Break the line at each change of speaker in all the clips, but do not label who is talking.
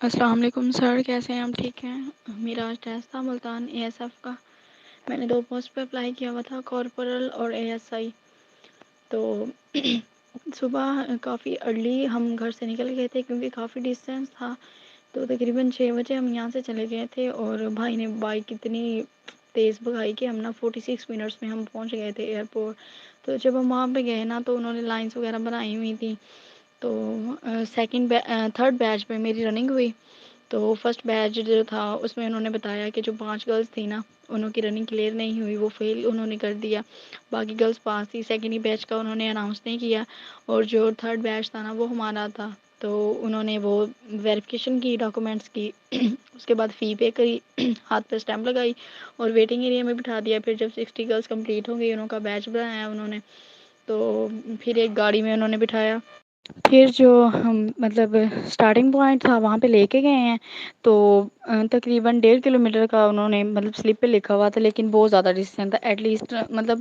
السلام علیکم سر، کیسے ہیں آپ؟ ٹھیک ہیں؟ میرا آج ٹیسٹ تھا ملتان اے ایس ایف کا. میں نے 2 پوسٹ پہ اپلائی کیا ہوا تھا، کارپورل اور اے ایس آئی. تو صبح کافی ارلی ہم گھر سے نکل گئے تھے کیونکہ کافی ڈسٹینس تھا. تو تقریباً 6 بجے ہم یہاں سے چلے گئے تھے اور بھائی نے بائک اتنی تیز بھگائی کہ ہم نا 46 منٹس میں ہم پہنچ گئے تھے ایئرپورٹ. تو جب ہم وہاں پہ گئے نا تو انہوں نے لائنس وغیرہ بنائی ہوئی تھیں. تو تھرڈ بیچ میں میری رننگ ہوئی. تو فرسٹ بیچ جو تھا اس میں انہوں نے بتایا کہ جو 5 گرلس تھیں نا انہوں کی رننگ کلیئر نہیں ہوئی، وہ فیل انہوں نے کر دیا. باقی گرلس پاس تھی. سیکنڈ بیچ کا انہوں نے اناؤنس نہیں کیا اور جو تھرڈ بیچ تھا نا وہ ہمارا تھا. تو انہوں نے وہ ویریفیکیشن کی ڈاکومنٹس کی، اس کے بعد فی پے کری، ہاتھ پہ اسٹیمپ لگائی اور ویٹنگ ایریا میں بٹھا دیا. پھر جب 60 گرلس کمپلیٹ ہو گئی انہوں کا بیچ بنایا انہوں نے، تو پھر ایک گاڑی میں انہوں نے بٹھایا. پھر جو ہم مطلب اسٹارٹنگ پوائنٹ تھا وہاں پہ لے کے گئے ہیں. تو تقریباً 1.5 کلومیٹر کا انہوں نے مطلب سلپ پہ لکھا ہوا تھا، لیکن بہت زیادہ ڈسٹینس تھا. ایٹ لیسٹ مطلب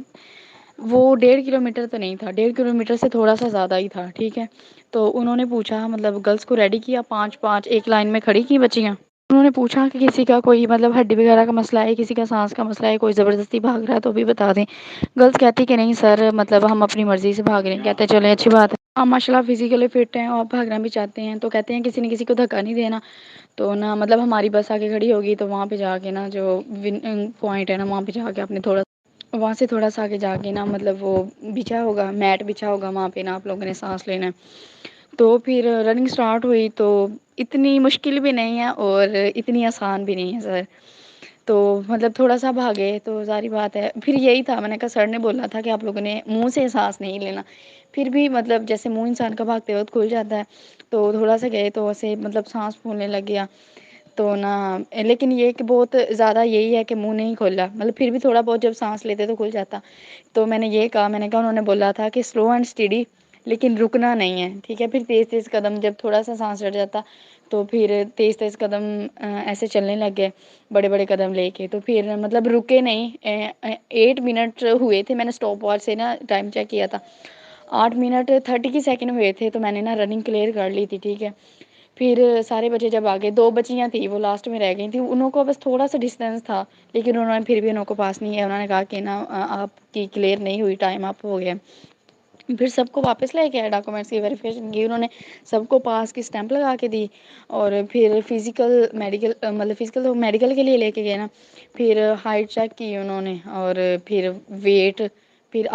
وہ 1.5 کلومیٹر تو نہیں تھا، 1.5 کلومیٹر سے تھوڑا سا زیادہ ہی تھا. ٹھیک ہے. تو انہوں نے پوچھا مطلب گرلس کو ریڈی کیا، 5 ایک لائن میں کھڑی کی بچیاں. انہوں نے پوچھا کہ کسی کا کوئی مطلب ہڈی وغیرہ کا مسئلہ ہے، کسی کا سانس کا مسئلہ ہے، کوئی زبردستی بھاگ رہا ہے تو بھی بتا دیں. گرلس کہتی کہ نہیں سر، مطلب ہم اپنی مرضی سے بھاگ رہے ہیں. کہتے ہیں چلیں اچھی بات ہے، آپ ماشاء اللہ فزیکلی فٹ ہیں اور بھاگنا بھی چاہتے ہیں. تو کہتے ہیں کسی نے کسی کو دھکا نہیں دینا. تو نا مطلب ہماری بس آگے کھڑی ہوگی تو وہاں پہ جا کے نا جو پوائنٹ ہے نا وہاں پہ جا کے اپنے وہاں سے تھوڑا سا آگے جا کے نا مطلب وہ بچھا ہوگا، میٹ بچھا ہوگا وہاں پہ نا آپ لوگوں نے سانس لینا ہے. تو پھر رننگ سٹارٹ ہوئی. تو اتنی مشکل بھی نہیں ہے اور اتنی آسان بھی نہیں ہے سر. تو مطلب تھوڑا سا بھاگے تو ظاہری بات ہے. پھر یہی تھا، میں نے کہا سر نے بولا تھا کہ آپ لوگوں نے منہ سے سانس نہیں لینا. پھر بھی مطلب جیسے منہ انسان کا بھاگتے وقت کھل جاتا ہے تو تھوڑا سا گئے تو اسے مطلب سانس پھولنے لگ گیا. تو نا لیکن یہ کہ بہت زیادہ یہی ہے کہ منہ نہیں کھولا، مطلب پھر بھی تھوڑا بہت جب سانس لیتے تو کھل جاتا. تو میں نے یہ کہا، میں نے کہا انہوں نے بولا تھا کہ سلو اینڈ اسٹڈی، لیکن رکنا نہیں ہے. ٹھیک ہے. پھر تیز تیز قدم، جب تھوڑا سا سانس چڑھ جاتا تو پھر تیز تیز قدم ایسے چلنے لگ گئے، بڑے بڑے قدم لے کے. تو پھر مطلب رکے نہیں. 8 منٹ ہوئے تھے، میں نے اسٹاپ واچ سے نا ٹائم چیک کیا تھا. 8 منٹ 30 سیکنڈ ہوئے تھے تو میں نے نا رننگ کلیئر کر لی تھی. ٹھیک ہے. پھر سارے بچے جب آگے 2 بچیاں تھیں وہ لاسٹ میں رہ گئی تھیں، انہوں کو بس تھوڑا سا ڈسٹینس تھا لیکن انہوں نے پھر بھی انہوں کو پاس نہیں کیا. انہوں نے کہا کہ نا آپ کی کلیئر نہیں ہوئی، ٹائم آپ ہو گیا. پھر سب کو واپس لے کے آئے، ڈاکومنٹس کی ویریفیکیشن کی انہوں نے، سب کو پاس کی اسٹیمپ لگا کے دی. اور پھر فزیکل میڈیکل مطلب فزیکل تو میڈیکل کے لیے لے کے گئے نا. پھر ہائٹ چیک کی انہوں نے اور پھر ویٹ، پھر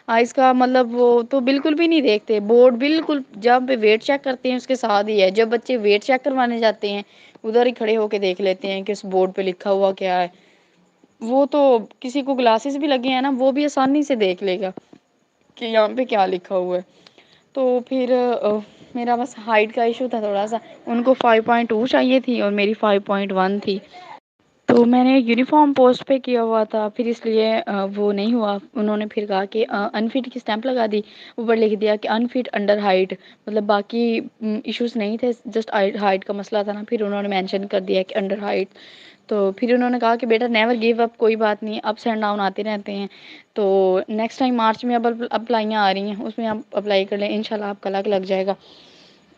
آئز کا مطلب وہ تو بالکل بھی نہیں دیکھتے بورڈ. بالکل جب ویٹ چیک کرتے ہیں اس کے ساتھ ہی ہے، جب بچے ویٹ چیک کروانے جاتے ہیں ادھر ہی کھڑے ہو کے دیکھ لیتے ہیں کہ اس بورڈ پہ لکھا ہوا کیا ہے. وہ تو کسی کو گلاسز بھی لگے ہیں نا وہ بھی آسانی سے دیکھ لے گا کہ یہاں پہ کیا لکھا ہوا ہے. تو پھر میرا بس ہائٹ کا ایشو تھا تھوڑا سا. ان کو 5.2 چاہیے تھی اور میری 5.1 تھی. تو میں نے یونیفارم پوسٹ پہ کیا ہوا تھا، پھر اس لیے وہ نہیں ہوا. انہوں نے پھر کہا کہ انفٹ کی اسٹیمپ لگا دی، اوپر لکھ دیا کہ انفٹ انڈر ہائٹ. مطلب باقی ایشوز نہیں تھے، جسٹ ہائٹ کا مسئلہ تھا نا. پھر انہوں نے مینشن کر دیا کہ انڈر ہائٹ. تو پھر انہوں نے کہا کہ بیٹا نیور گیو اپ، کوئی بات نہیں، اپس اینڈ ڈاؤن آتے رہتے ہیں. تو نیکسٹ ٹائم مارچ میں اب اپلائیاں آ رہی ہیں، اس میں آپ اپلائی کر لیں، انشاءاللہ آپ کا لگ جائے گا.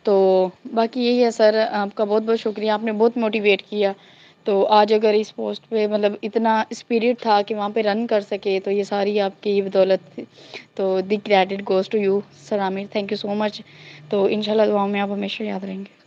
تو باقی یہی ہے سر، آپ کا بہت بہت شکریہ، آپ نے بہت موٹیویٹ کیا. تو آج اگر اس پوسٹ پہ مطلب اتنا اسپرٹ تھا کہ وہاں پہ رن کر سکے تو یہ ساری آپ کی بدولت تھی. تو the credit goes to you sir Aamir, thank you so much. تو انشاءاللہ دعاؤں میں آپ ہمیشہ یاد رہیں گے.